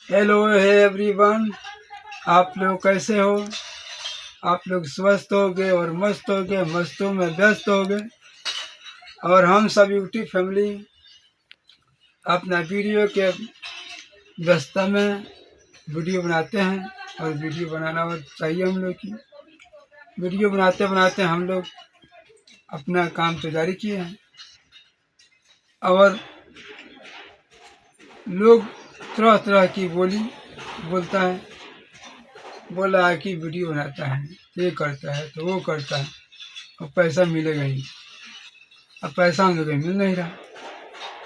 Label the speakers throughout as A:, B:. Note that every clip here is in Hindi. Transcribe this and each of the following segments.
A: हेलो है एवरीवन। आप लोग कैसे हो? आप लोग स्वस्थ होगे और मस्त होगे, मस्तों में व्यस्त होगे। और हम सब यूट्यूब फैमिली अपना वीडियो के व्यस्तता में वीडियो बनाते हैं। और वीडियो बनाना चाहिए हम लोग की। वीडियो बनाते बनाते हम लोग अपना काम तो जारी किए हैं। और लोग तरह तरह की बोली बोलता है, बोल रहा है कि वीडियो बनाता है, ये करता है तो वो करता है, और पैसा मिलेगा ही। अब पैसा हम लोग को मिल नहीं रहा।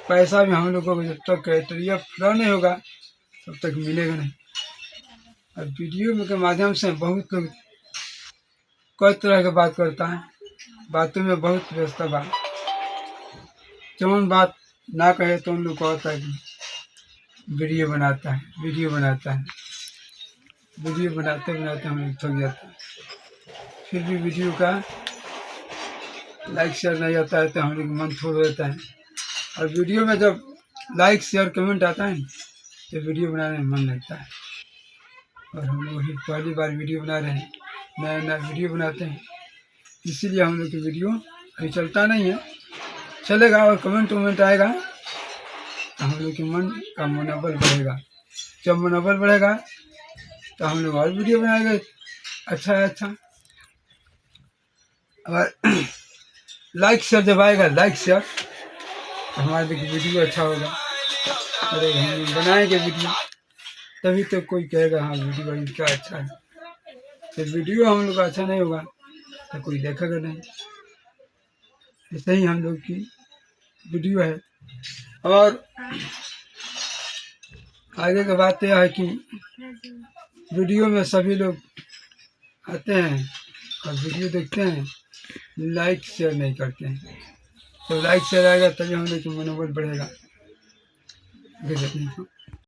A: पैसा भी हम लोगों को जब तक क्राइटेरिया पूरा नहीं होगा तब तक मिलेगा नहीं। और वीडियो में के माध्यम से बहुत लोग कई तरह की बात करता है। बातों में बहुत व्यवस्था बा, जौन बात ना कहे तो उन लोग को होता है कि वीडियो बनाता है, वीडियो बनाता है। वीडियो बनाते बनाते हम लोग थक जाते हैं। फिर भी वीडियो का लाइक शेयर नहीं आता है तो हम लोग मन थोड़ रहता है। और वीडियो में जब लाइक शेयर कमेंट आता है तो वीडियो बनाने में मन लगता है। और हम लोग ही पहली बार वीडियो बना रहे हैं, नया नया वीडियो बनाते हैं, इसीलिए हम लोग की वीडियो अभी चलता नहीं है। चलेगा और कमेंट वमेंट आएगा तो हम लोग के मन का मनोबल बढ़ेगा। जब मनोबल बढ़ेगा तो हम लोग और वीडियो बनाएंगे अच्छा है अच्छा। और लाइक शेयर जब आएगा, लाइक शेयर, तो हमारे देखिए वीडियो अच्छा होगा। अरे हम बनाएंगे वीडियो तभी तो कोई कहेगा हाँ वीडियो इनका अच्छा है। तो वीडियो हम लोग का अच्छा नहीं होगा तो कोई देखेगा नहीं। ऐसे ही हम लोग की वीडियो है। और आगे की बात यह है कि वीडियो में सभी लोग आते हैं और वीडियो देखते हैं, लाइक शेयर नहीं करते हैं। तो लाइक शेयर आएगा तभी हम लोग का मनोबल बढ़ेगा।